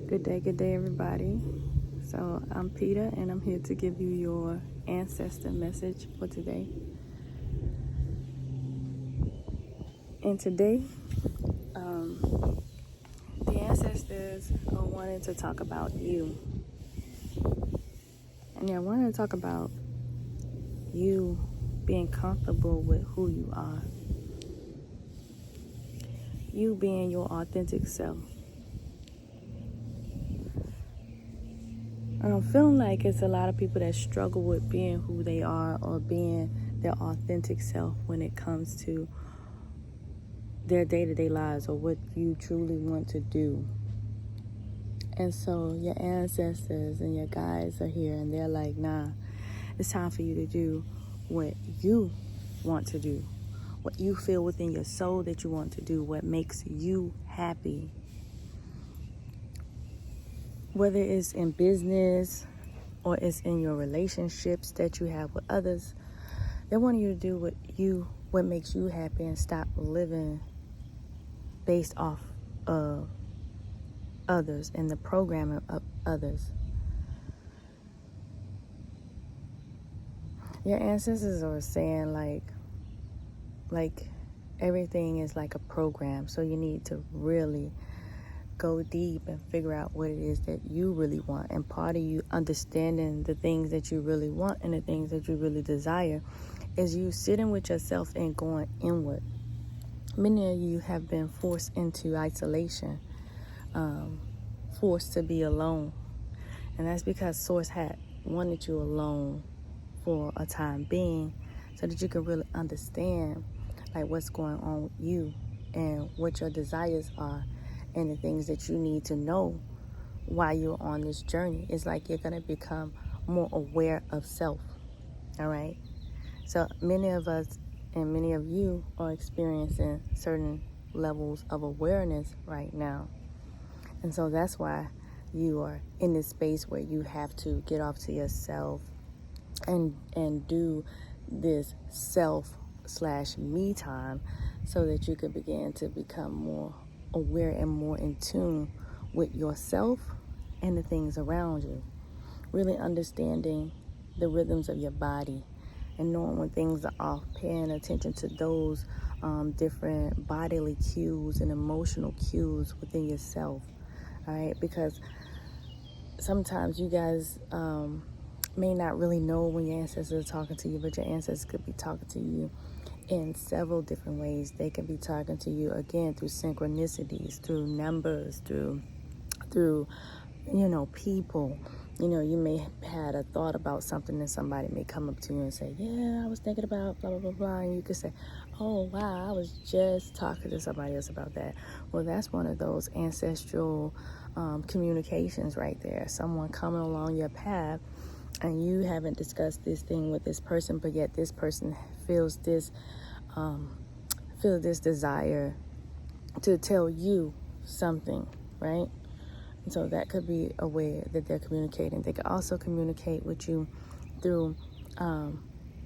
Good day, everybody. So, I'm Peter, and I'm here to give you your Ancestor message for today. And today, the ancestors are wanting to talk about you. And they're wanting to talk about you being comfortable with who you are. You being your authentic self. And I'm feeling like it's a lot of people that struggle with being who they are or being their authentic self when it comes to their day-to-day lives or what you truly want to do. And so your ancestors and your guides are here and they're like, nah, it's time for you to do what you want to do, what you feel within your soul that you want to do, what makes you happy. Whether it's in business or it's in your relationships that you have with others, they want you to do what makes you happy and stop living based off of others and the programming of others. Your ancestors are saying like everything is like a program, so you need to really go deep and figure out what it is that you really want. And part of you understanding the things that you really want and the things that you really desire is you sitting with yourself and going inward. Many of you have been forced into isolation, forced to be alone. And that's because Source had wanted you alone for a time being so that you can really understand like what's going on with you and what your desires are and the things that you need to know while you're on this journey. It's like you're going to become more aware of self, all right? So many of us and many of you are experiencing certain levels of awareness right now. And so that's why you are in this space where you have to get off to yourself and do this self/me time so that you can begin to become more aware and more in tune with yourself and the things around you. Really understanding the rhythms of your body and knowing when things are off, paying attention to those different bodily cues and emotional cues within yourself. All right, because sometimes you guys may not really know when your ancestors are talking to you, but your ancestors could be talking to you in several different ways. They can be talking to you again through synchronicities, through numbers, through people. You may have had a thought about something and somebody may come up to you and say, yeah, I was thinking about blah, blah, blah, blah. And you could say, oh, wow, I was just talking to somebody else about that. Well, that's one of those ancestral communications right there. Someone coming along your path and you haven't discussed this thing with this person, but yet this person feels this desire to tell you something, right? And so that could be a way that they're communicating. They could also communicate with you through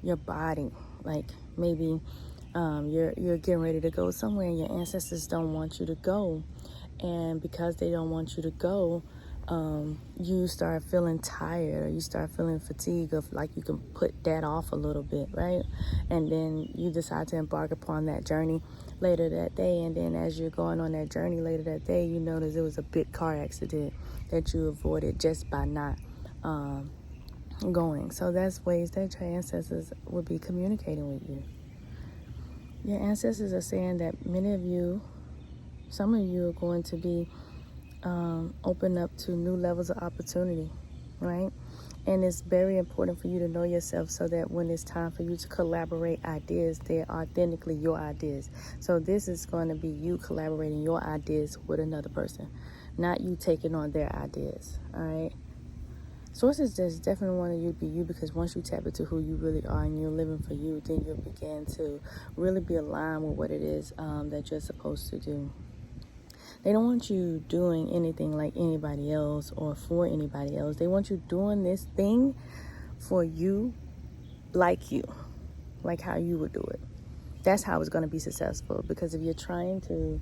your body. Like maybe you're getting ready to go somewhere and your ancestors don't want you to go. And because they don't want you to go, you start feeling tired or you start feeling fatigued of like you can put that off a little bit, right? And then you decide to embark upon that journey later that day. And then as you're going on that journey later that day, you notice it was a big car accident that you avoided just by not going. So that's ways that your ancestors would be communicating with you. Your ancestors are saying that many of you, some of you are going to be open up to new levels of opportunity, right? And it's very important for you to know yourself so that when it's time for you to collaborate ideas, they're authentically your ideas. So this is going to be you collaborating your ideas with another person, not you taking on their ideas, all right? Sources just definitely want you to be you, because once you tap into who you really are and you're living for you, then you'll begin to really be aligned with what it is that you're supposed to do. They don't want you doing anything like anybody else or for anybody else. They want you doing this thing for you, like how you would do it. That's how it's going to be successful. Because if you're trying to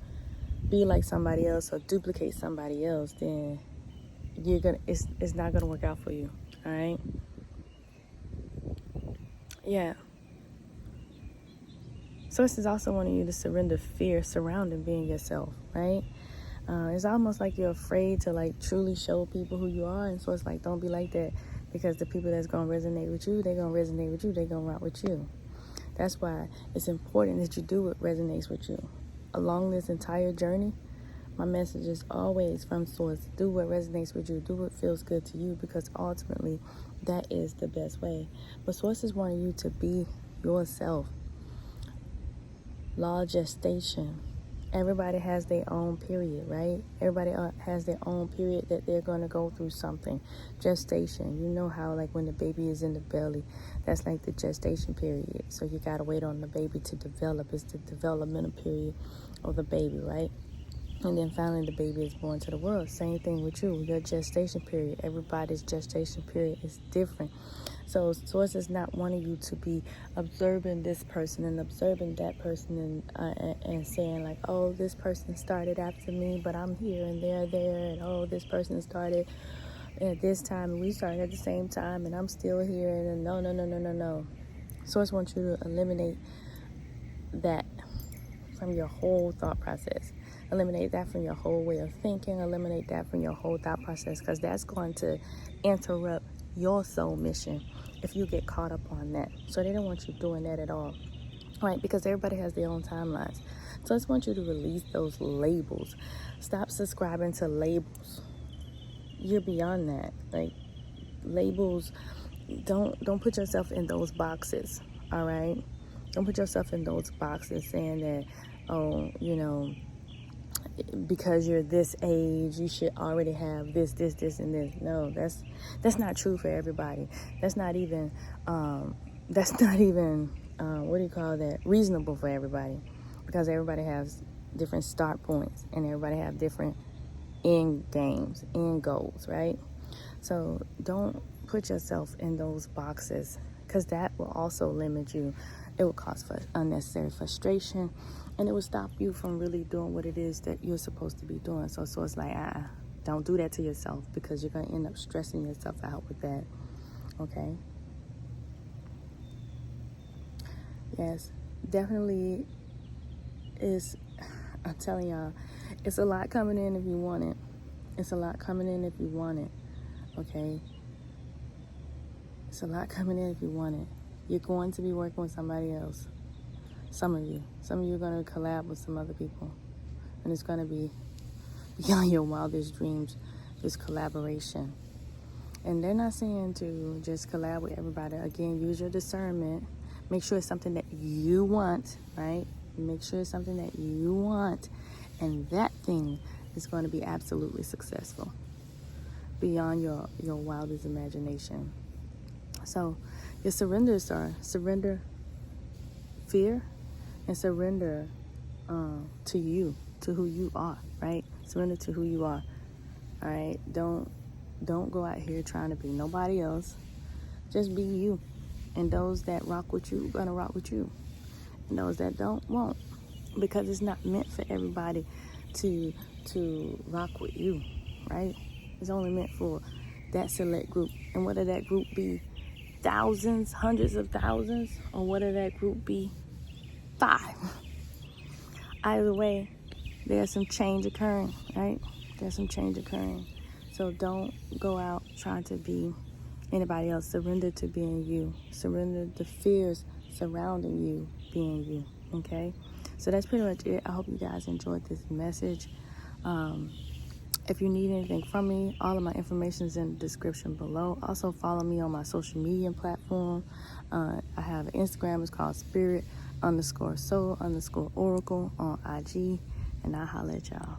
be like somebody else or duplicate somebody else, then it's not gonna work out for you. All right. Yeah. Source is also wanting you to surrender fear surrounding being yourself, right? It's almost like you're afraid to like truly show people who you are, and so it's like, don't be like that, because the people that's gonna resonate with you, they're gonna resonate with you, they're gonna rock with you. That's why it's important that you do what resonates with you. Along this entire journey, my message is always from Source: do what resonates with you, do what feels good to you, because ultimately that is the best way. But Source is wanting you to be yourself. Law of gestation. Everybody has their own period, right? Everybody has their own period that they're going to go through something. Gestation. You know how, like, when the baby is in the belly, that's like the gestation period. So you got to wait on the baby to develop. It's the developmental period of the baby, right? And then finally the baby is born to the world. Same thing with you. Your gestation period. Everybody's gestation period is different. So Source is not wanting you to be observing this person and observing that person and saying like, oh, this person started after me, but I'm here and they're there, and oh, this person started at this time and we started at the same time and I'm still here, and no. Source wants you to eliminate that from your whole thought process. Eliminate that from your whole way of thinking. Eliminate that from your whole thought process, because that's going to interrupt your soul mission if you get caught up on that. So they don't want you doing that at all, right? Because everybody has their own timelines. So I just want you to release those labels. Stop subscribing to labels. You're beyond that. Like, labels, don't put yourself in those boxes, all right? Don't put yourself in those boxes saying that, oh, you know, because you're this age, you should already have this, and this. No, that's not true for everybody. That's not even what do you call that? Reasonable for everybody, because everybody has different start points and everybody have different end games, end goals, right? So don't put yourself in those boxes, because that will also limit you. It will cause unnecessary frustration, and it will stop you from really doing what it is that you're supposed to be doing. So it's like, don't do that to yourself, because you're going to end up stressing yourself out with that, okay? Yes, definitely is, I'm telling y'all, it's a lot coming in if you want it. It's a lot coming in if you want it, okay? It's a lot coming in if you want it. You're going to be working with somebody else. Some of you are going to collab with some other people, and it's going to be beyond your wildest dreams, this collaboration. And they're not saying to just collab with everybody. Again, use your discernment. Make sure it's something that you want, right? Make sure it's something that you want, and that thing is going to be absolutely successful beyond your wildest imagination. So your surrenders are surrender fear and surrender to you, to who you are, right? Surrender to who you are, all right? Don't go out here trying to be nobody else. Just be you. And those that rock with you are going to rock with you. And those that don't, won't. Because it's not meant for everybody to rock with you, right? It's only meant for that select group. And whether that group be thousands, hundreds of thousands, or whether that group be 5. Either way, there's some change occurring, right? There's some change occurring. So don't go out trying to be anybody else. Surrender to being you. Surrender the fears surrounding you being you, okay? So that's pretty much it. I hope you guys enjoyed this message. If you need anything from me, all of my information is in the description below. Also, follow me on my social media platform. I have an Instagram. It's called Spirit_Soul_Oracle on IG. And I'll holler at y'all.